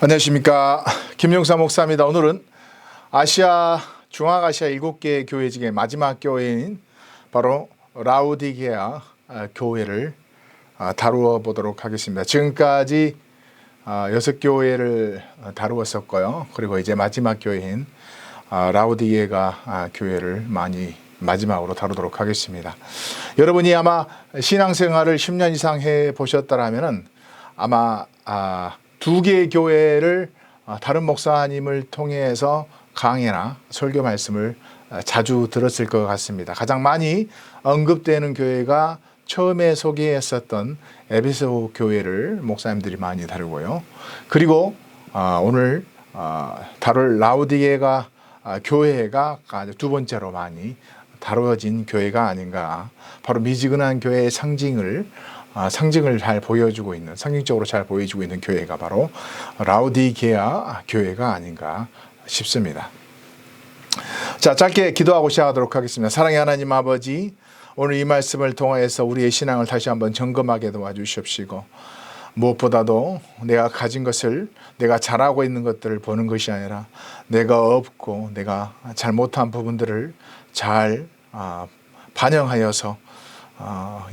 안녕하십니까, 김용사 목사입니다. 오늘은 중앙아시아 7개 교회 중에 마지막 교회인 바로 라우디게아 교회를 다루어 보도록 하겠습니다. 지금까지 6교회를 다루었었고요. 그리고 이제 마지막 교회인 라우디게아 교회를 마지막으로 다루도록 하겠습니다. 여러분이 아마 신앙생활을 10년 이상 해 보셨다라면은 아마 2개의 교회를 다른 목사님을 통해서 강해나 설교 말씀을 자주 들었을 것 같습니다. 가장 많이 언급되는 교회가 처음에 소개했었던 에베소 교회를 목사님들이 많이 다루고요. 그리고 오늘 다룰 라우디게아 교회가 두 번째로 많이 다루어진 교회가 아닌가. 바로 미지근한 교회의 상징을 잘 보여주고 있는, 상징적으로 잘 보여주고 있는 교회가 바로 라우디게아 교회가 아닌가 싶습니다. 자, 짧게 기도하고 시작하도록 하겠습니다. 사랑의 하나님 아버지, 오늘 이 말씀을 통하여서 우리의 신앙을 다시 한번 점검하게 도와주시옵시고, 무엇보다도 내가 가진 것을, 내가 잘하고 있는 것들을 보는 것이 아니라 내가 없고 내가 잘못한 부분들을 잘 반영하여서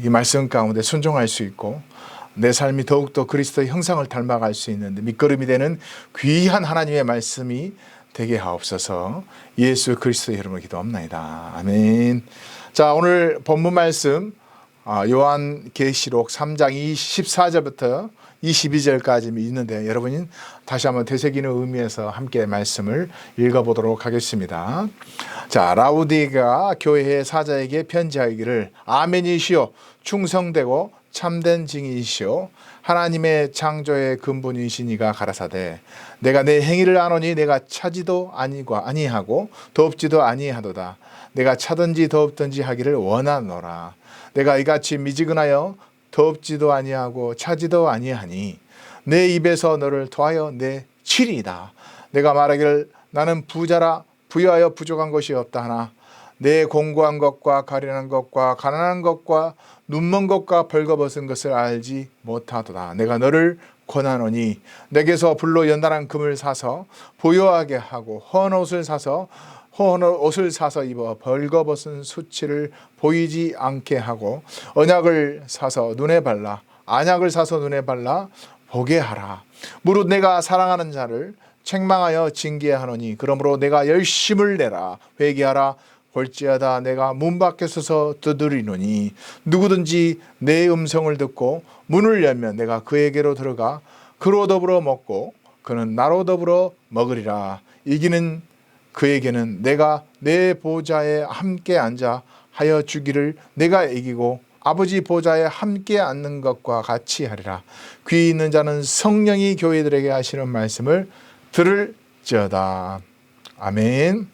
이 말씀 가운데 순종할 수 있고 내 삶이 더욱더 그리스도의 형상을 닮아갈 수 있는데 밑거름이 되는 귀한 하나님의 말씀이 되게 하옵소서. 예수 그리스도의 이름으로 기도합나이다. 아멘. 자, 오늘 본문 말씀 요한계시록 3장 14절부터 22절까지 있는데, 여러분이 다시 한번 되새기는 의미에서 함께 말씀을 읽어보도록 하겠습니다. 자, 라우디게아 교회의 사자에게 편지하기를, 아멘이시오, 충성되고 참된 증인이시오, 하나님의 창조의 근본이시니가 가라사대, 내가 내 행위를 아노니 내가 차지도 아니하고 덥지도 아니하도다. 내가 차든지 덥든지 하기를 원하노라. 내가 이같이 미지근하여 덥지도 아니하고 차지도 아니하니 내 입에서 너를 토하여 내 치리이다. 내가 말하기를 나는 부자라 부유하여 부족한 것이 없다 하나 내 공고한 것과 가련한 것과 가난한 것과 눈먼 것과 벌거벗은 것을 알지 못하도다. 내가 너를 권하노니 내게서 불로 연단한 금을 사서 부유하게 하고 헌 옷을 사서 입어 벌거벗은 수치를 보이지 않게 하고 언약을 사서 눈에 발라 안약을 사서 눈에 발라 보게 하라. 무릇 내가 사랑하는 자를 책망하여 징계하노니 그러므로 내가 열심을 내라. 회개하라. 볼지어다 내가 문 밖에 서서 두드리노니 누구든지 내 음성을 듣고 문을 열면 내가 그에게로 들어가 그로 더불어 먹고 그는 나로 더불어 먹으리라. 이기는 그에게는 내가 내 보좌에 함께 앉아 하여 주기를 내가 이기고 아버지 보좌에 함께 앉는 것과 같이 하리라. 귀 있는 자는 성령이 교회들에게 하시는 말씀을 들을지어다. 아멘.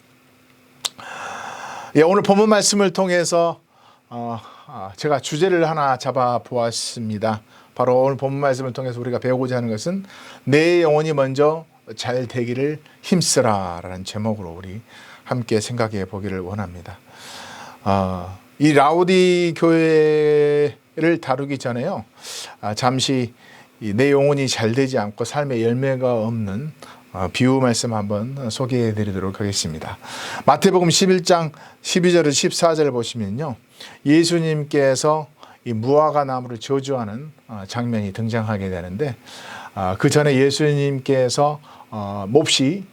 예, 오늘 본문 말씀을 통해서 제가 주제를 하나 잡아 보았습니다. 바로 오늘 본문 말씀을 통해서 우리가 배우고자 하는 것은 내 영혼이 먼저 잘 되기를 힘쓰라 라는 제목으로 우리 함께 생각해 보기를 원합니다. 이 라우디 교회를 다루기 전에요, 잠시 내 영혼이 잘 되지 않고 삶의 열매가 없는 비유 말씀 한번 소개해 드리도록 하겠습니다. 마태복음 11장 12절에서 14절을 보시면요, 예수님께서 이 무화과 나무를 저주하는 장면이 등장하게 되는데, 그 전에 예수님께서 몹시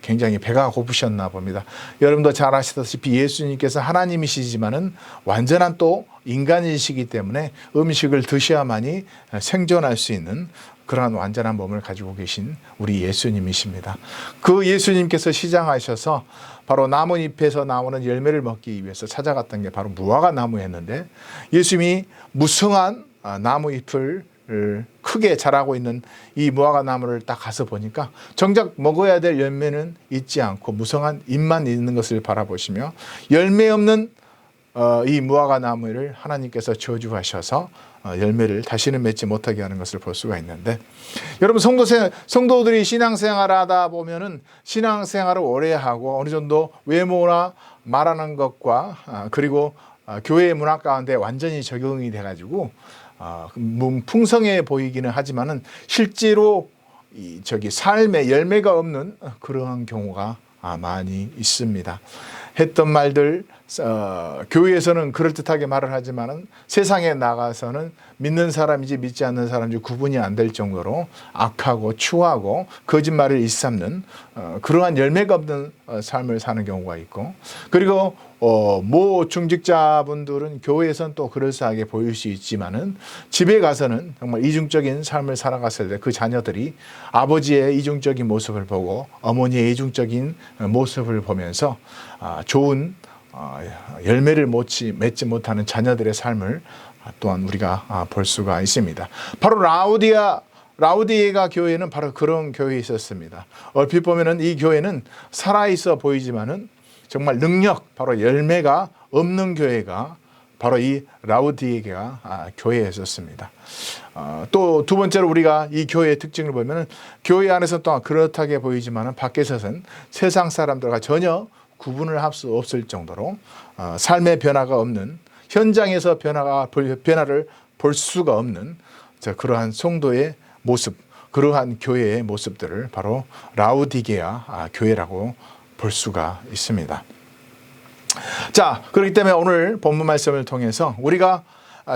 굉장히 배가 고프셨나 봅니다. 여러분도 잘 아시다시피 예수님께서 하나님이시지만은 완전한 또 인간이시기 때문에 음식을 드셔야만이 생존할 수 있는 그러한 완전한 몸을 가지고 계신 우리 예수님이십니다. 그 예수님께서 시장하셔서 바로 나뭇잎에서 나오는 열매를 먹기 위해서 찾아갔던 게 바로 무화과 나무였는데, 예수님이 무성한 나무잎을 크게 자라고 있는 이 무화과 나무를 딱 가서 보니까 정작 먹어야 될 열매는 있지 않고 무성한 잎만 있는 것을 바라보시며 열매 없는 이 무화과 나무를 하나님께서 저주하셔서 열매를 다시는 맺지 못하게 하는 것을 볼 수가 있는데, 여러분 성도들이 신앙생활을 하다 보면은 신앙생활을 오래 하고 어느 정도 외모나 말하는 것과 그리고 교회의 문화 가운데 완전히 적용이 돼가지고 풍성해 보이기는 하지만은 실제로 삶의 열매가 없는 그러한 경우가 많이 있습니다. 했던 말들 교회에서는 그럴듯하게 말을 하지만은 세상에 나가서는 믿는 사람인지 믿지 않는 사람인지 구분이 안 될 정도로 악하고 추하고 거짓말을 일삼는 그러한 열매가 없는 삶을 사는 경우가 있고, 그리고 모 중직자분들은 교회에서는 또 그럴싸하게 보일 수 있지만은 집에 가서는 정말 이중적인 삶을 살아갔을 때 그 자녀들이 아버지의 이중적인 모습을 보고 어머니의 이중적인 모습을 보면서 좋은 열매를 맺지 못하는 자녀들의 삶을 또한 우리가 볼 수가 있습니다. 바로 라우디게아 교회는 바로 그런 교회에 있었습니다. 얼핏 보면은 이 교회는 살아있어 보이지만은 정말 바로 열매가 없는 교회가 바로 이 라우디게아 교회에 있었습니다. 또 두 번째로 우리가 이 교회의 특징을 보면은 교회 안에서 또한 그렇다게 보이지만은 밖에서는 세상 사람들과 전혀 구분을 할 수 없을 정도로 삶의 변화가 없는, 현장에서 변화를 볼 수가 없는 그러한 성도의 모습, 그러한 교회의 모습들을 바로 라우디게아 교회라고 볼 수가 있습니다. 자, 그렇기 때문에 오늘 본문 말씀을 통해서 우리가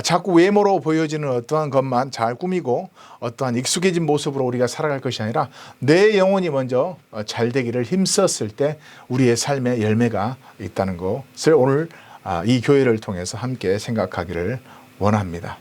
자꾸 외모로 보여지는 어떠한 것만 잘 꾸미고 어떠한 익숙해진 모습으로 우리가 살아갈 것이 아니라 내 영혼이 먼저 잘 되기를 힘썼을 때 우리의 삶의 열매가 있다는 것을 오늘 이 교회를 통해서 함께 생각하기를 원합니다.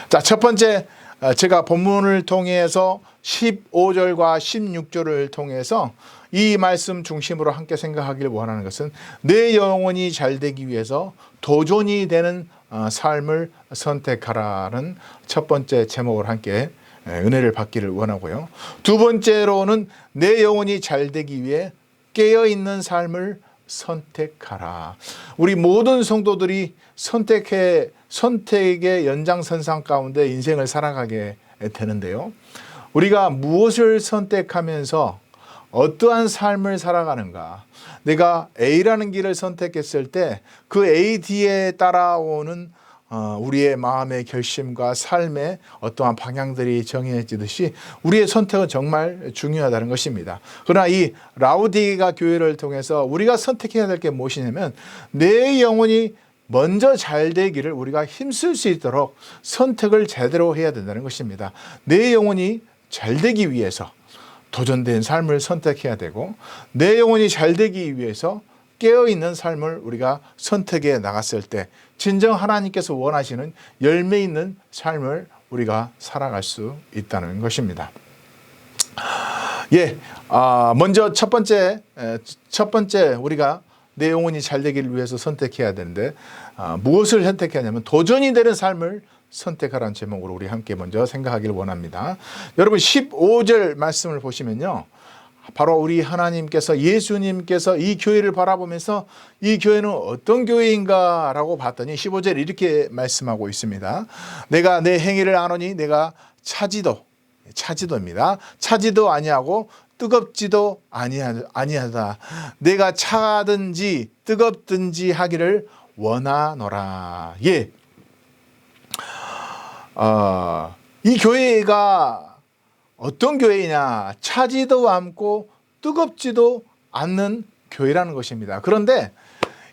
자, 첫 번째, 제가 본문을 통해서 15절과 16절을 통해서 이 말씀 중심으로 함께 생각하기를 원하는 것은 내 영혼이 잘 되기 위해서 도전이 되는 삶을 선택하라는 첫 번째 제목을 함께 은혜를 받기를 원하고요. 두 번째로는 내 영혼이 잘 되기 위해 깨어있는 삶을 선택하라. 우리 모든 성도들이 선택의 연장선상 가운데 인생을 살아가게 되는데요. 우리가 무엇을 선택하면서 어떠한 삶을 살아가는가? 내가 A라는 길을 선택했을 때 그 A 뒤에 따라오는 우리의 마음의 결심과 삶의 어떠한 방향들이 정해지듯이 우리의 선택은 정말 중요하다는 것입니다. 그러나 이 라우디게아 교회를 통해서 우리가 선택해야 될 게 무엇이냐면 내 영혼이 먼저 잘 되기를 우리가 힘쓸 수 있도록 선택을 제대로 해야 된다는 것입니다. 내 영혼이 잘 되기 위해서 도전된 삶을 선택해야 되고 내 영혼이 잘 되기 위해서 깨어있는 삶을 우리가 선택해 나갔을 때 진정 하나님께서 원하시는 열매 있는 삶을 우리가 살아갈 수 있다는 것입니다. 먼저 첫 번째 우리가 내 영혼이 잘 되기를 위해서 선택해야 되는데 무엇을 선택하냐면 도전이 되는 삶을 선택하라는 제목으로 우리 함께 먼저 생각하기를 원합니다. 여러분 15절 말씀을 보시면요. 바로 우리 하나님께서 예수님께서 이 교회를 바라보면서 이 교회는 어떤 교회인가 라고 봤더니 15절 이렇게 말씀하고 있습니다. 내가 내 행위를 아노니 내가 차지도입니다. 차지도 아니하고 뜨겁지도 아니하다. 내가 차든지 뜨겁든지 하기를 원하노라. 이 교회가 어떤 교회냐? 차지도 않고 뜨겁지도 않는 교회라는 것입니다. 그런데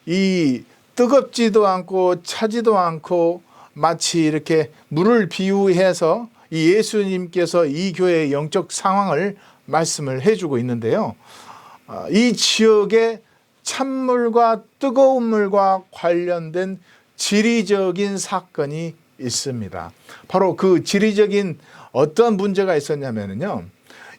이 뜨겁지도 않고 차지도 않고 마치 이렇게 물을 비유해서 이 예수님께서 이 교회의 영적 상황을 말씀을 해주고 있는데요. 이 지역에 찬물과 뜨거운 물과 관련된 지리적인 사건이 있습니다. 바로 그 지리적인 어떤 문제가 있었냐면요.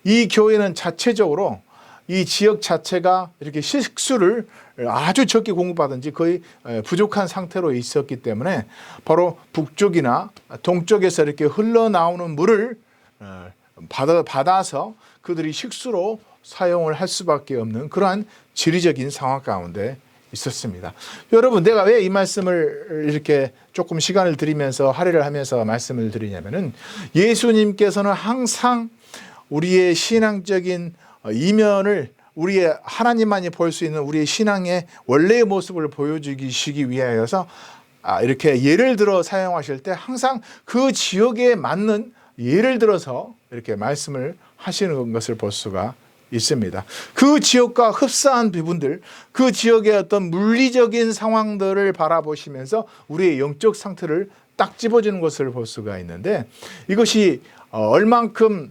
이 교회는 자체적으로 이 지역 자체가 이렇게 식수를 아주 적게 공급하든지 거의 부족한 상태로 있었기 때문에 바로 북쪽이나 동쪽에서 이렇게 흘러나오는 물을 받아서 그들이 식수로 사용을 할 수밖에 없는 그러한 지리적인 상황 가운데 있었습니다. 여러분, 내가 왜 이 말씀을 이렇게 조금 시간을 들이면서 할애를 하면서 말씀을 드리냐면은 예수님께서는 항상 우리의 신앙적인 이면을 우리의 하나님만이 볼 수 있는 우리의 신앙의 원래의 모습을 보여주시기 위하여서 이렇게 예를 들어 사용하실 때 항상 그 지역에 맞는 예를 들어서 이렇게 말씀을 하시는 것을 볼 수가 있습니다. 그 지역과 흡사한 부분들, 그 지역의 어떤 물리적인 상황들을 바라보시면서 우리의 영적 상태를 딱 집어주는 것을 볼 수가 있는데, 이것이 얼만큼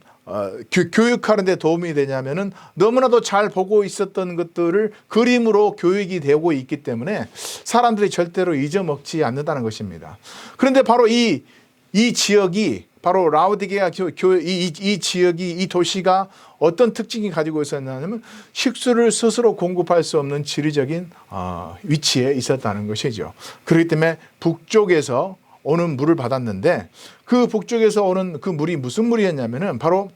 교육하는 데 도움이 되냐면은 너무나도 잘 보고 있었던 것들을 그림으로 교육이 되고 있기 때문에 사람들이 절대로 잊어먹지 않는다는 것입니다. 그런데 바로 이 지역이, 바로 라우디게아 이 지역이, 이 도시가 어떤 특징이 가지고 있었냐면 식수를 스스로 공급할 수 없는 지리적인 위치에 있었다는 것이죠. 그렇기 때문에 북쪽에서 오는 물을 받았는데, 그 북쪽에서 오는 그 물이 무슨 물이었냐면은 바로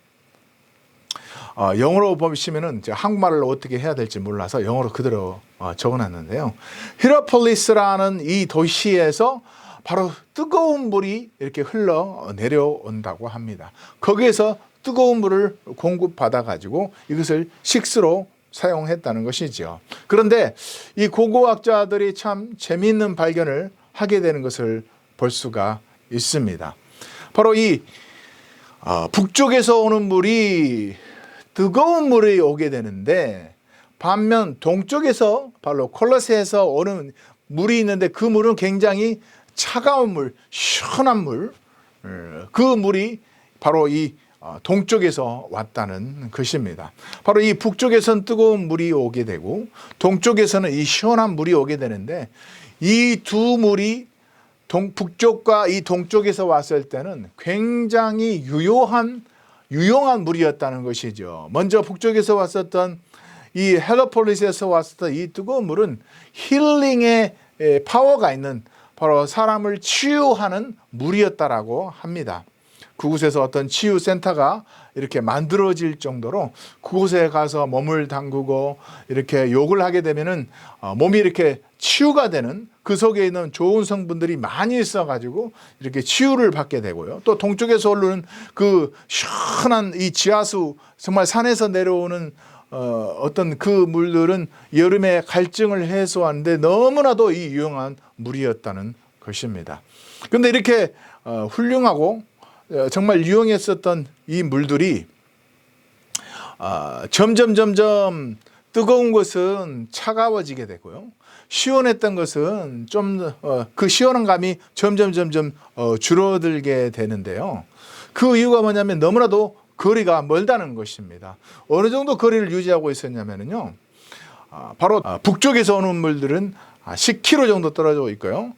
영어로 보시면은 한국말로 어떻게 해야 될지 몰라서 영어로 그대로 적어놨는데요. 히라폴리스라는 이 도시에서 바로 뜨거운 물이 이렇게 흘러 내려온다고 합니다. 거기에서 뜨거운 물을 공급받아 가지고 이것을 식수로 사용했다는 것이죠. 그런데 이 고고학자들이 참 재미있는 발견을 하게 되는 것을 볼 수가 있습니다. 바로 이 북쪽에서 오는 물이 뜨거운 물이 오게 되는데, 반면 동쪽에서 바로 콜로세에서 오는 물이 있는데 그 물은 굉장히 차가운 물, 시원한 물, 그 물이 바로 이 동쪽에서 왔다는 것입니다. 바로 이 북쪽에서는 뜨거운 물이 오게 되고 동쪽에서는 이 시원한 물이 오게 되는데, 이 두 물이 북쪽과 이 동쪽에서 왔을 때는 굉장히 유용한 물이었다는 것이죠. 먼저 북쪽에서 왔었던 이 헬로폴리스에서 왔었던 이 뜨거운 물은 힐링의 파워가 있는, 바로 사람을 치유하는 물이었다라고 합니다. 그곳에서 어떤 치유센터가 이렇게 만들어질 정도로 그곳에 가서 몸을 담그고 이렇게 욕을 하게 되면은 몸이 이렇게 치유가 되는, 그 속에 있는 좋은 성분들이 많이 있어가지고 이렇게 치유를 받게 되고요. 또 동쪽에서 오르는 그 시원한 이 지하수, 정말 산에서 내려오는 어떤 그 물들은 여름에 갈증을 해소하는데 너무나도 이 유용한 물이었다는 것입니다. 그런데 이렇게 훌륭하고 정말 유용했었던 이 물들이 점점 뜨거운 것은 차가워지게 되고요. 시원했던 것은 좀 그 시원한 감이 점점 줄어들게 되는데요. 그 이유가 뭐냐면 너무나도 거리가 멀다는 것입니다. 어느 정도 거리를 유지하고 있었냐면요. 바로 북쪽에서 오는 물들은 10km 정도 떨어져 있고요.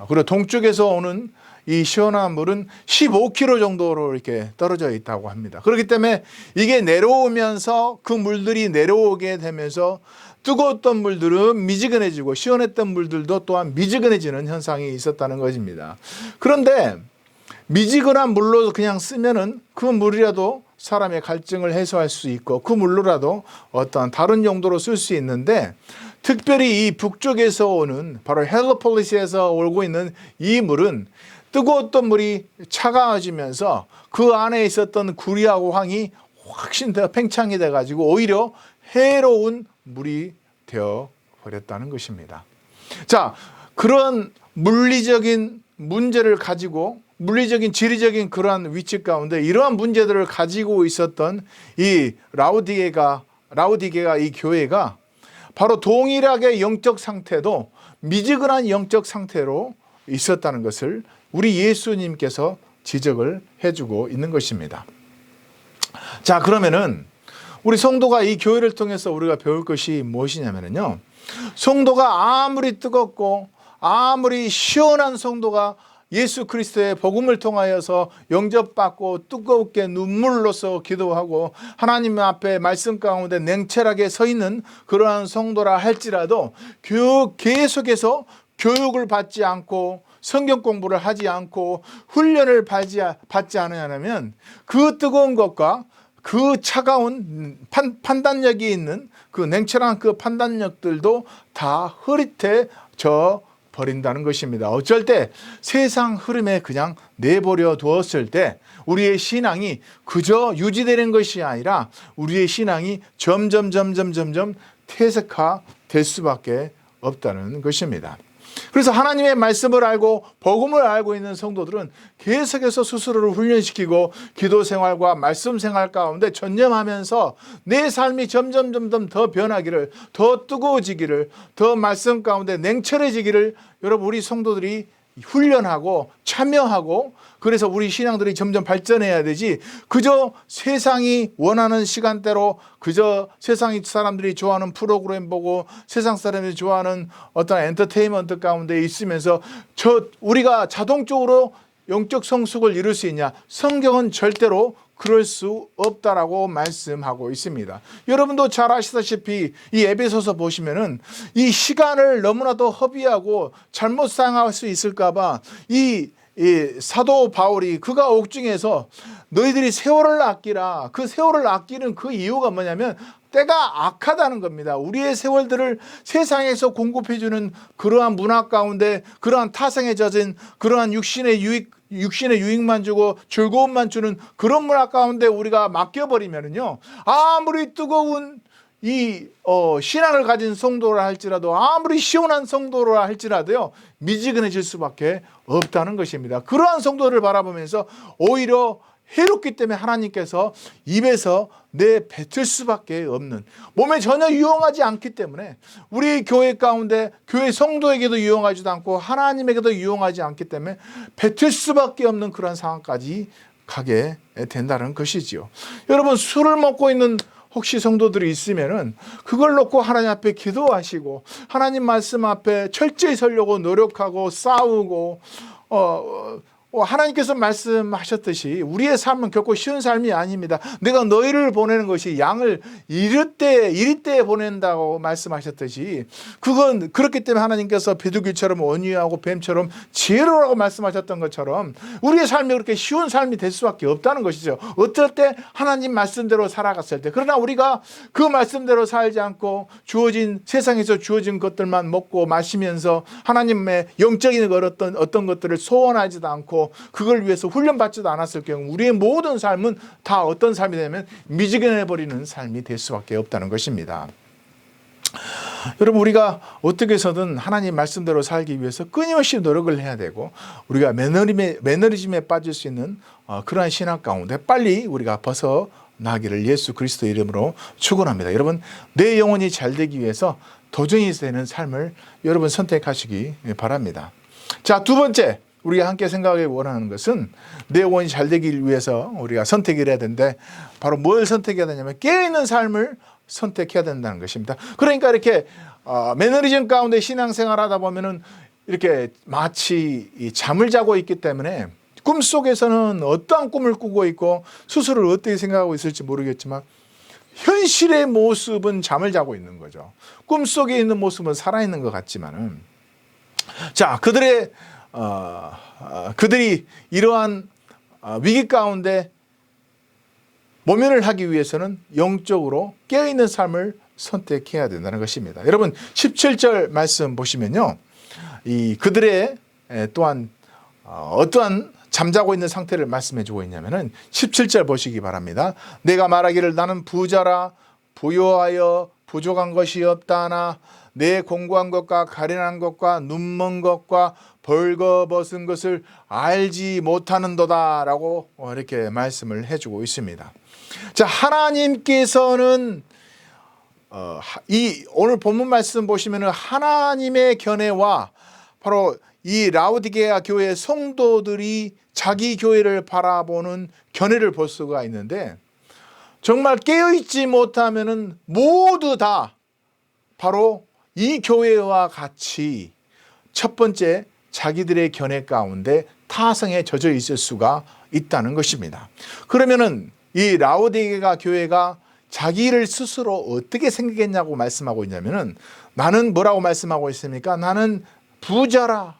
그리고 동쪽에서 오는 이 시원한 물은 15km 정도로 이렇게 떨어져 있다고 합니다. 그렇기 때문에 이게 내려오면서 그 물들이 내려오게 되면서 뜨거웠던 물들은 미지근해지고 시원했던 물들도 또한 미지근해지는 현상이 있었다는 것입니다. 그런데 미지근한 물로 그냥 쓰면은 그 물이라도 사람의 갈증을 해소할 수 있고 그 물로라도 어떤 다른 용도로 쓸 수 있는데, 특별히 이 북쪽에서 오는 바로 헬로폴리스에서 오고 있는 이 물은 뜨거웠던 물이 차가워지면서 그 안에 있었던 구리하고 황이 훨씬 더 팽창이 돼가지고 오히려 해로운 물이 되어 버렸다는 것입니다. 자, 그런 물리적인 문제를 가지고, 물리적인 지리적인 그러한 위치 가운데 이러한 문제들을 가지고 있었던 이 라우디게가 이 교회가 바로 동일하게 영적 상태도 미지근한 영적 상태로 있었다는 것을 우리 예수님께서 지적을 해주고 있는 것입니다. 자, 그러면은 우리 성도가 이 교회를 통해서 우리가 배울 것이 무엇이냐면요, 성도가 아무리 뜨겁고 아무리 시원한 성도가 예수 그리스도의 복음을 통하여서 영접받고 뜨겁게 눈물로서 기도하고 하나님 앞에 말씀 가운데 냉철하게 서 있는 그러한 성도라 할지라도 계속해서 교육을 받지 않고 성경 공부를 하지 않고 훈련을 받지 않으면 그 뜨거운 것과 그 차가운 판단력이 있는 그 냉철한 그 판단력들도 다 흐릿해져 버린다는 것입니다. 어쩔 때 세상 흐름에 그냥 내버려 두었을 때 우리의 신앙이 그저 유지되는 것이 아니라 우리의 신앙이 점점 퇴색화될 수밖에 없다는 것입니다. 그래서 하나님의 말씀을 알고 복음을 알고 있는 성도들은 계속해서 스스로를 훈련시키고 기도 생활과 말씀 생활 가운데 전념하면서 내 삶이 점점 더 변하기를, 더 뜨거워지기를, 더 말씀 가운데 냉철해지기를 여러분 우리 성도들이 훈련하고 참여하고, 그래서 우리 신앙들이 점점 발전해야 되지, 그저 세상이 원하는 시간대로 그저 세상 사람들이 좋아하는 프로그램 보고 세상 사람들이 좋아하는 어떤 엔터테인먼트 가운데 있으면서 우리가 자동적으로 영적 성숙을 이룰 수 있냐? 성경은 절대로 그럴 수 없다라고 말씀하고 있습니다. 여러분도 잘 아시다시피 이 에베소서 보시면은 이 시간을 너무나도 허비하고 잘못 사용할 수 있을까봐 이 사도 바울이 그가 옥중에서 너희들이 세월을 아끼라. 그 세월을 아끼는 그 이유가 뭐냐면 때가 악하다는 겁니다. 우리의 세월들을 세상에서 공급해주는 그러한 문화 가운데, 그러한 타성에 젖은 그러한 육신의 유익만 주고 즐거움만 주는 그런 문화 가운데 우리가 맡겨버리면은요, 아무리 뜨거운 신앙을 가진 성도라 할지라도, 아무리 시원한 성도라 할지라도요, 미지근해질 수밖에 없다는 것입니다. 그러한 성도를 바라보면서 오히려 해롭기 때문에 하나님께서 입에서 내뱉을 수밖에 없는, 몸에 전혀 유용하지 않기 때문에 우리 교회 가운데 교회 성도에게도 유용하지도 않고 하나님에게도 유용하지 않기 때문에 뱉을 수밖에 없는 그런 상황까지 가게 된다는 것이지요. 여러분, 술을 먹고 있는 혹시 성도들이 있으면은 그걸 놓고 하나님 앞에 기도하시고 하나님 말씀 앞에 철저히 서려고 노력하고 싸우고 하나님께서 말씀하셨듯이 우리의 삶은 결코 쉬운 삶이 아닙니다. 내가 너희를 보내는 것이 양을 이리 때에 보낸다고 말씀하셨듯이, 그건 그렇기 때문에 하나님께서 비둘기처럼 온유하고 뱀처럼 지혜로라고 말씀하셨던 것처럼 우리의 삶이 그렇게 쉬운 삶이 될 수밖에 없다는 것이죠. 어떨 때 하나님 말씀대로 살아갔을 때. 그러나 우리가 그 말씀대로 살지 않고 세상에서 주어진 것들만 먹고 마시면서 하나님의 영적인 어떤 것들을 소원하지도 않고 그걸 위해서 훈련받지도 않았을 경우 우리의 모든 삶은 다 어떤 삶이 되냐면 미지근해버리는 삶이 될 수밖에 없다는 것입니다. 여러분, 우리가 어떻게 해서든 하나님 말씀대로 살기 위해서 끊임없이 노력을 해야 되고, 우리가 매너리즘에 빠질 수 있는 그러한 신앙 가운데 빨리 우리가 벗어나기를 예수 그리스도 이름으로 축원합니다. 여러분, 내 영혼이 잘 되기 위해서 도전이 되는 삶을 여러분 선택하시기 바랍니다. 자, 두 번째, 우리가 함께 생각하기 원하는 것은 내 영혼이 잘 되기 위해서 우리가 선택을 해야 되는데, 바로 뭘 선택해야 되냐면 깨어있는 삶을 선택해야 된다는 것입니다. 그러니까 이렇게 매너리즘 가운데 신앙생활 하다 보면은 이렇게 마치 잠을 자고 있기 때문에 꿈속에서는 어떠한 꿈을 꾸고 있고 스스로를 어떻게 생각하고 있을지 모르겠지만 현실의 모습은 잠을 자고 있는 거죠. 꿈속에 있는 모습은 살아있는 것 같지만은, 자, 그들이 이러한 위기 가운데 모면을 하기 위해서는 영적으로 깨어있는 삶을 선택해야 된다는 것입니다. 여러분, 17절 말씀 보시면요, 그들의 또한 어떠한 잠자고 있는 상태를 말씀해 주고 있냐면은 17절 보시기 바랍니다. 내가 말하기를 나는 부자라 부요하여 부족한 것이 없다나 내 공고한 것과 가련한 것과 눈먼 것과 벌거벗은 것을 알지 못하는도다 라고 이렇게 말씀을 해주고 있습니다. 자, 하나님께서는 오늘 본문 말씀 보시면은 하나님의 견해와 바로 이 라우디게아 교회 성도들이 자기 교회를 바라보는 견해를 볼 수가 있는데, 정말 깨어있지 못하면은 모두 다 바로 이 교회와 같이 첫 번째 자기들의 견해 가운데 타성에 젖어 있을 수가 있다는 것입니다. 그러면은 이 라우디게아 교회가 자기를 스스로 어떻게 생각했냐고 말씀하고 있냐면은, 나는 뭐라고 말씀하고 있습니까? 나는 부자라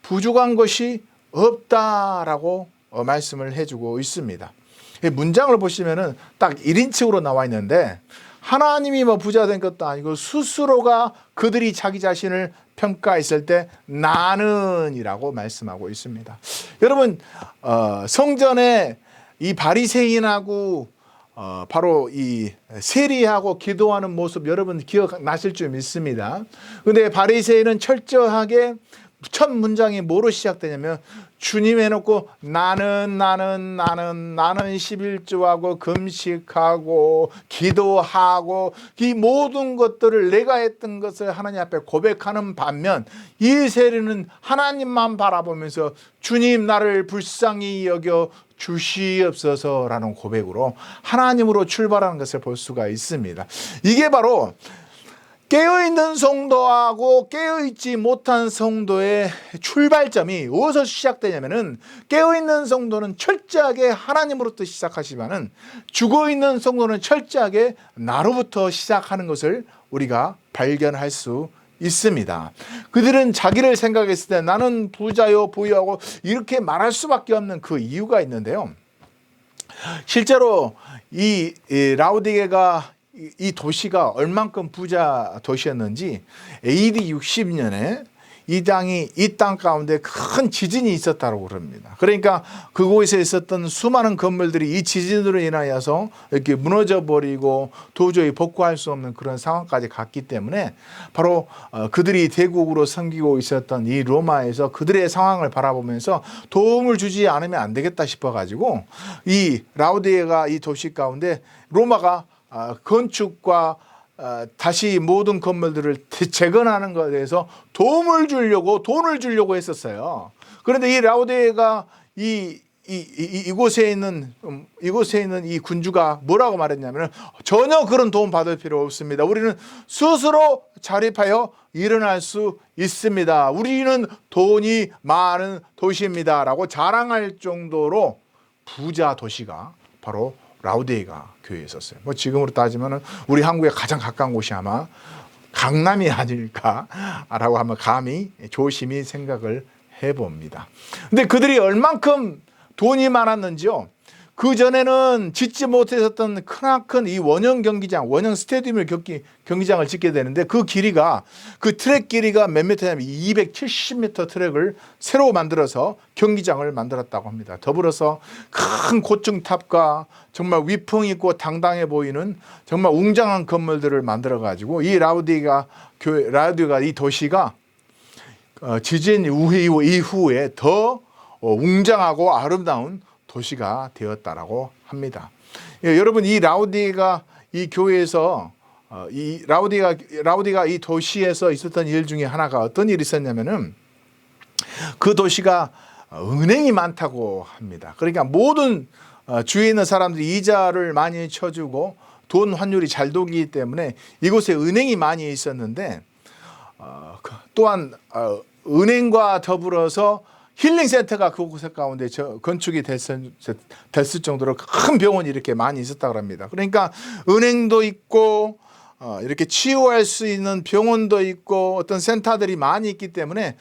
부족한 것이 없다라고 말씀을 해주고 있습니다. 문장을 보시면은 딱 1인칭으로 나와 있는데, 하나님이 부자 된 것도 아니고 스스로가 그들이 자기 자신을 평가했을 때 나는이라고 말씀하고 있습니다. 여러분, 성전에 이 바리새인하고 바로 이 세리하고 기도하는 모습 여러분 기억나실 줄 믿습니다. 근데 바리새인은 철저하게 첫 문장이 뭐로 시작되냐면 주님 해놓고 나는 11조하고 금식하고 기도하고 이 모든 것들을 내가 했던 것을 하나님 앞에 고백하는 반면 이 세리는 하나님만 바라보면서 주님 나를 불쌍히 여겨 주시옵소서라는 고백으로 하나님으로 출발하는 것을 볼 수가 있습니다. 이게 바로 깨어있는 성도하고 깨어있지 못한 성도의 출발점이 어디서 시작되냐면은 깨어있는 성도는 철저하게 하나님으로부터 시작하지만은 죽어있는 성도는 철저하게 나로부터 시작하는 것을 우리가 발견할 수 있습니다. 그들은 자기를 생각했을 때 나는 부자요 보유하고 이렇게 말할 수밖에 없는 그 이유가 있는데요. 실제로 이 라우디게가 이 도시가 얼만큼 부자 도시였는지 AD 60년에 이 땅 가운데 큰 지진이 있었다고 그럽니다. 그러니까 그곳에 있었던 수많은 건물들이 이 지진으로 인하여서 이렇게 무너져 버리고 도저히 복구할 수 없는 그런 상황까지 갔기 때문에 바로 그들이 대국으로 섬기고 있었던 이 로마에서 그들의 상황을 바라보면서 도움을 주지 않으면 안 되겠다 싶어 가지고 이 라우디게가 이 도시 가운데 로마가 건축과 다시 모든 건물들을 재건하는 것에 대해서 돈을 주려고 했었어요. 그런데 이 라우디게가 이곳에 있는 이 군주가 뭐라고 말했냐면 전혀 그런 도움 받을 필요 없습니다. 우리는 스스로 자립하여 일어날 수 있습니다. 우리는 돈이 많은 도시입니다라고 자랑할 정도로 부자 도시가 바로 라우디게가 교회에 있었어요. 뭐 지금으로 따지면은 우리 한국에 가장 가까운 곳이 아마 강남이 아닐까라고 한번 감히 조심히 생각을 해봅니다. 근데 그들이 얼만큼 돈이 많았는지요. 그 전에는 짓지 못했었던 크나큰 이 원형 경기장, 원형 스테디움을 경기장을 짓게 되는데 그 트랙 길이가 몇 미터냐면 270m 트랙을 새로 만들어서 경기장을 만들었다고 합니다. 더불어서 큰 고층탑과 정말 위풍 있고 당당해 보이는 정말 웅장한 건물들을 만들어 가지고 이 라우디게가 이 도시가 지진 이후에 더 웅장하고 아름다운 도시가 되었다라고 합니다. 여러분 이 라우디게가 이 교회에서 이 라우디게가 이 도시에서 있었던 일 중에 하나가 어떤 일이 있었냐면은 그 도시가 은행이 많다고 합니다. 그러니까 모든 주위에 있는 사람들이 이자를 많이 쳐주고 돈 환율이 잘 돌기 때문에 이곳에 은행이 많이 있었는데 또한 은행과 더불어서 힐링센터가 그곳 가운데 건축이 됐을 정도로 큰 병원이 이렇게 많이 있었다고 합니다. 그러니까 은행도 있고 이렇게 치유할 수 있는 병원도 있고 어떤 센터들이 많이 있기 때문에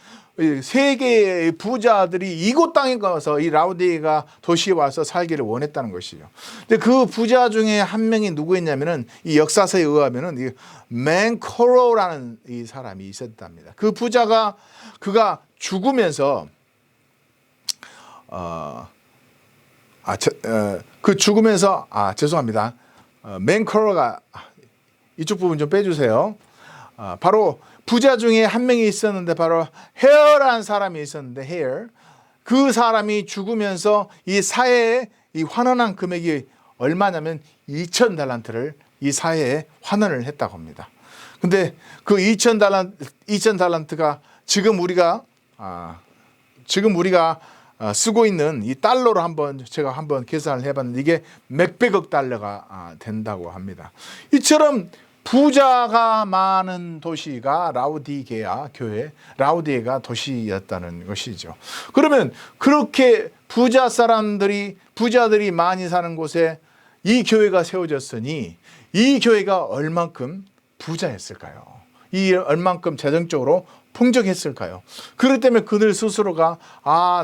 세계의 부자들이 이곳 땅에 가서 이 라우디게가 도시에 와서 살기를 원했다는 것이죠. 근데 그 부자 중에 한 명이 누구였냐면은 이 역사서에 의하면은 이 맨코로라는 이 사람이 있었답니다. 그 부자가 그가 죽으면서 죄송합니다. 맨코로가 이쪽 부분 좀 빼주세요. 바로 부자 중에 한 명이 있었는데 바로 헤어라는 사람이 있었는데 헤어 그 사람이 죽으면서 이 사회에 이 환원한 금액이 얼마냐면 2,000달란트를 이 사회에 환원을 했다고 합니다. 근데 그 2,000달란트가 지금 우리가 쓰고 있는 이 달러로 제가 한번 계산을 해봤는데 이게 몇백억 달러가 된다고 합니다. 이처럼 부자가 많은 도시가 라우디게가 도시였다는 것이죠. 그러면 그렇게 부자들이 많이 사는 곳에 이 교회가 세워졌으니 이 교회가 얼만큼 부자였을까요? 얼만큼 재정적으로 풍족했을까요? 그렇기 때문에 그들 스스로가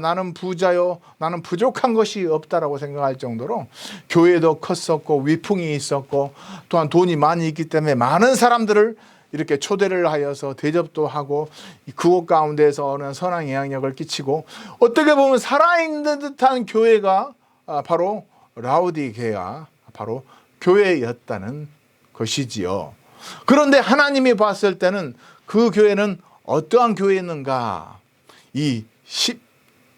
나는 부자요, 나는 부족한 것이 없다라고 생각할 정도로 교회도 컸었고 위풍이 있었고 또한 돈이 많이 있기 때문에 많은 사람들을 이렇게 초대를 하여서 대접도 하고 그곳 가운데서는 선한 영향력을 끼치고 어떻게 보면 살아있는 듯한 교회가 바로 라우디게가 바로 교회였다는 것이지요. 그런데 하나님이 봤을 때는 그 교회는 어떠한 교회였는가? 이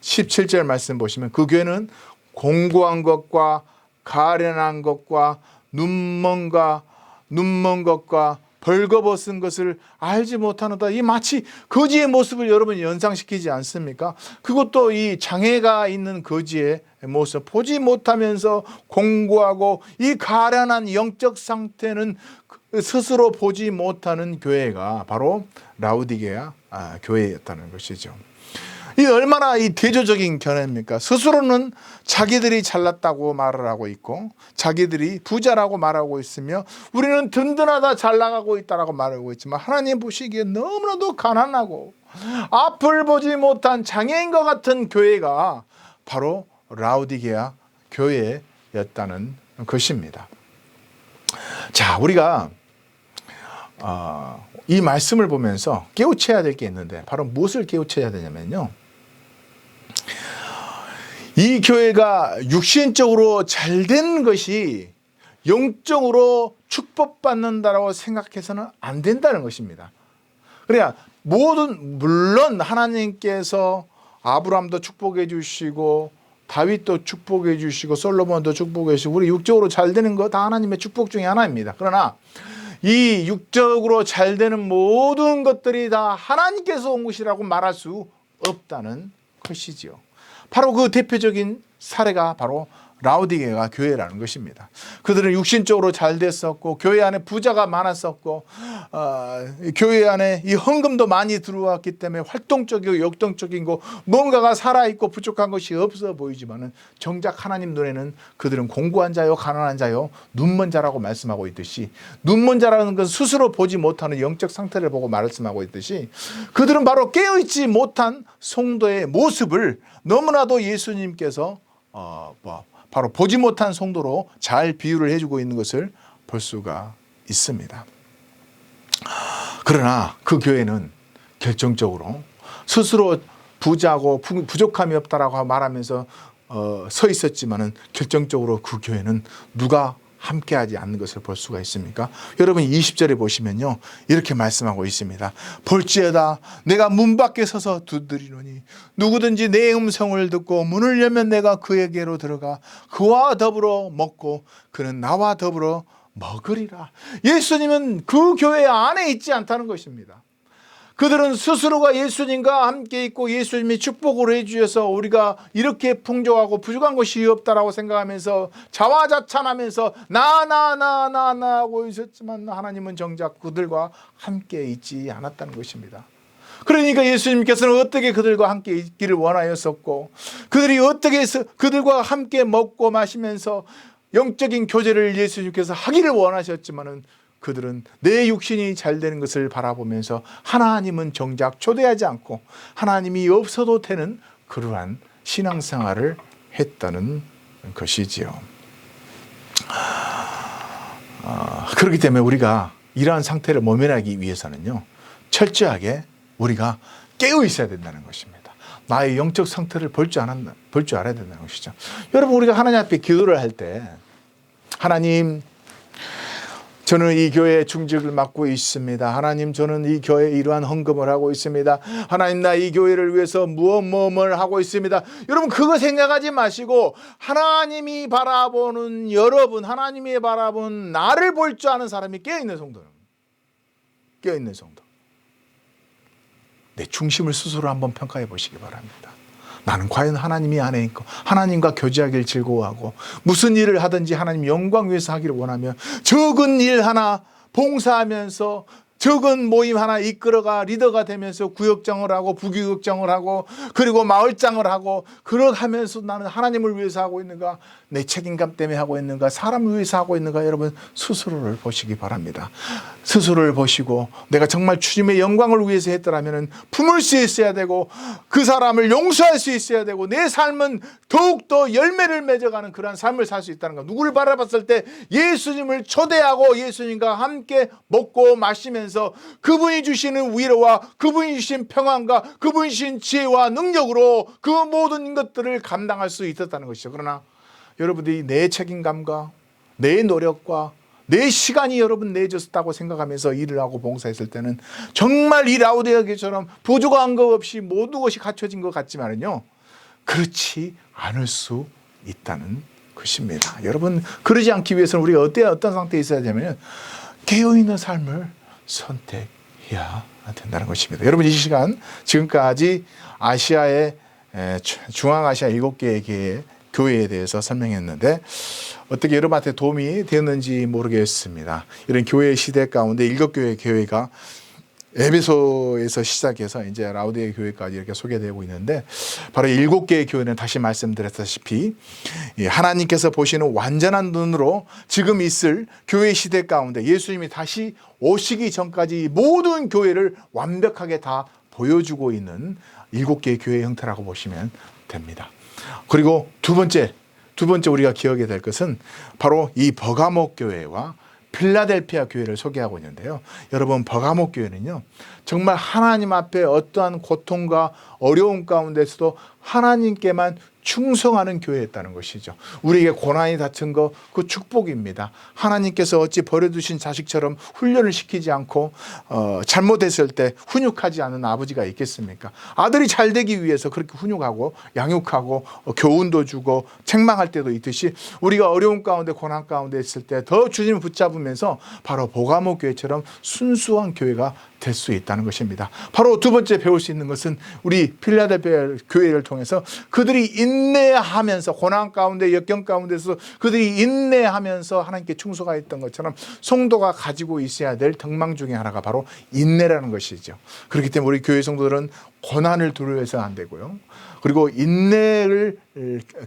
17절 말씀 보시면 그 교회는 공고한 것과 가련한 것과 눈먼 것과 벌거벗은 것을 알지 못하노다. 이 마치 거지의 모습을 여러분이 연상시키지 않습니까? 그것도 이 장애가 있는 거지의 모습, 보지 못하면서 공고하고 이 가련한 영적 상태는 스스로 보지 못하는 교회가 바로 라우디게아 교회였다는 것이죠. 이 얼마나 이 대조적인 견해입니까? 스스로는 자기들이 잘났다고 말을 하고 있고 자기들이 부자라고 말하고 있으며 우리는 든든하다 잘 나가고 있다라고 말하고 있지만 하나님 보시기에 너무나도 가난하고 앞을 보지 못한 장애인과 같은 교회가 바로 라우디게아 교회였다는 것입니다. 자, 우리가 이 말씀을 보면서 깨우쳐야 될 게 있는데 바로 무엇을 깨우쳐야 되냐면요, 이 교회가 육신적으로 잘된 것이 영적으로 축복받는다라고 생각해서는 안 된다는 것입니다. 그러니까 물론 하나님께서 아브라함도 축복해 주시고 다윗도 축복해 주시고 솔로몬도 축복해 주시고 우리 육적으로 잘 되는 거 다 하나님의 축복 중에 하나입니다. 그러나 이 육적으로 잘 되는 모든 것들이 다 하나님께서 온 것이라고 말할 수 없다는 것이지요. 바로 그 대표적인 사례가 바로 라우디게아 교회라는 것입니다. 그들은 육신적으로 잘 됐었고 교회 안에 부자가 많았었고 교회 안에 이 헌금도 많이 들어왔기 때문에 활동적이고 역동적인 거 뭔가가 살아있고 부족한 것이 없어 보이지만은 정작 하나님 눈에는 그들은 공고한 자요 가난한 자요 눈먼 자라고 말씀하고 있듯이, 눈먼 자라는 건 스스로 보지 못하는 영적 상태를 보고 말씀하고 있듯이 그들은 바로 깨어있지 못한 성도의 모습을 너무나도 예수님께서 바로 보지 못한 성도로 잘 비유를 해주고 있는 것을 볼 수가 있습니다. 그러나 그 교회는 결정적으로 스스로 부자고 부족함이 없다라고 말하면서 서 있었지만은 결정적으로 그 교회는 누가 함께하지 않는 것을 볼 수가 있습니까? 여러분 20절에 보시면요 이렇게 말씀하고 있습니다. 볼지어다 내가 문 밖에 서서 두드리노니 누구든지 내 음성을 듣고 문을 열면 내가 그에게로 들어가 그와 더불어 먹고 그는 나와 더불어 먹으리라. 예수님은 그 교회 안에 있지 않다는 것입니다. 그들은 스스로가 예수님과 함께 있고 예수님이 축복을 해주셔서 우리가 이렇게 풍족하고 부족한 것이 없다라고 생각하면서 자화자찬하면서 나 하고 있었지만 하나님은 정작 그들과 함께 있지 않았다는 것입니다. 그러니까 예수님께서는 어떻게 그들과 함께 있기를 원하였었고 그들이 어떻게 해서 그들과 함께 먹고 마시면서 영적인 교제를 예수님께서 하기를 원하셨지만은 그들은 내 육신이 잘 되는 것을 바라보면서 하나님은 정작 초대하지 않고 하나님이 없어도 되는 그러한 신앙생활을 했다는 것이지요. 그렇기 때문에 우리가 이러한 상태를 모면하기 위해서는요 철저하게 우리가 깨어 있어야 된다는 것입니다. 나의 영적 상태를 볼 줄 알아야 된다는 것이죠. 여러분 우리가 하나님 앞에 기도를 할 때 하나님 저는 이 교회에 중직을 맡고 있습니다. 하나님 저는 이 교회에 이러한 헌금을 하고 있습니다. 하나님 나 이 교회를 위해서 무엇을 하고 있습니다. 여러분 그거 생각하지 마시고 하나님이 바라보는 여러분, 하나님이 바라보는 나를 볼 줄 아는 사람이 깨어있는 성도는 깨어있는 성도. 내 중심을 스스로 한번 평가해 보시기 바랍니다. 나는 과연 하나님이 안에 있고 하나님과 교제하기를 즐거워하고 무슨 일을 하든지 하나님 영광 위해서 하기를 원하며 적은 일 하나 봉사하면서 적은 모임 하나 이끌어가 리더가 되면서 구역장을 하고 부구역장을 하고 그리고 마을장을 하고 그렇게 하면서 나는 하나님을 위해서 하고 있는가, 내 책임감 때문에 하고 있는가, 사람을 위해서 하고 있는가, 여러분 스스로를 보시기 바랍니다. 스스로를 보시고 내가 정말 주님의 영광을 위해서 했더라면 품을 수 있어야 되고 그 사람을 용서할 수 있어야 되고 내 삶은 더욱더 열매를 맺어가는 그러한 삶을 살 수 있다는 것. 누구를 바라봤을 때 예수님을 초대하고 예수님과 함께 먹고 마시면서 그분이 주시는 위로와 그분이 주신 평안과 그분이 주신 지혜와 능력으로 그 모든 것들을 감당할 수 있었다는 것이죠. 그러나 여러분들이 내 책임감과 내 노력과 내 시간이 여러분 내줬다고 생각하면서 일을 하고 봉사했을 때는 정말 이 라우디게아 교회처럼 부족한 것 없이 모든 것이 갖춰진 것 같지만은요, 그렇지 않을 수 있다는 것입니다. 여러분, 그러지 않기 위해서는 우리가 어떤 상태에 있어야 되냐면 깨어있는 삶을 선택해야 된다는 것입니다. 여러분, 이 시간 지금까지 아시아의 중앙아시아 7개의 교회에 대해서 설명했는데 어떻게 여러분한테 도움이 되었는지 모르겠습니다. 이런 교회 시대 가운데 7교회 교회가 에베소에서 시작해서 이제 라우디게아 교회까지 이렇게 소개되고 있는데, 바로 7개의 교회는 다시 말씀드렸다시피 하나님께서 보시는 완전한 눈으로 지금 있을 교회 시대 가운데 예수님이 다시 오시기 전까지 모든 교회를 완벽하게 다 보여주고 있는 7개의 교회 형태라고 보시면 됩니다. 그리고 두 번째 우리가 기억해야 될 것은 바로 이 버가모 교회와 필라델피아 교회를 소개하고 있는데요. 여러분, 버가모 교회는요, 정말 하나님 앞에 어떠한 고통과 어려움 가운데서도 하나님께만 충성하는 교회였다는 것이죠. 우리에게 고난이 닥친 거, 그 축복입니다. 하나님께서 어찌 버려두신 자식처럼 훈련을 시키지 않고 잘못했을 때 훈육하지 않은 아버지가 있겠습니까? 아들이 잘 되기 위해서 그렇게 훈육하고 양육하고 교훈도 주고 책망할 때도 있듯이 우리가 어려움 가운데 고난 가운데 있을 때 더 주님을 붙잡으면서 바로 버가모 교회처럼 순수한 교회가 될 수 있다는 것입니다. 바로 두 번째 배울 수 있는 것은 우리 필라델피아 교회를 통해서 그들이 인내하면서 고난 가운데 역경 가운데서 그들이 인내하면서 하나님께 충성하였던 것처럼 성도가 가지고 있어야 될 덕망 중에 하나가 바로 인내라는 것이죠. 그렇기 때문에 우리 교회 성도들은 고난을 두려워해서는 안 되고요. 그리고 인내를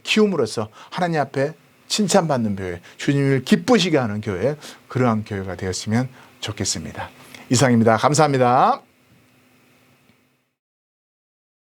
키움으로써 하나님 앞에 칭찬받는 교회, 주님을 기쁘시게 하는 교회, 그러한 교회가 되었으면 좋겠습니다. 이상입니다. 감사합니다.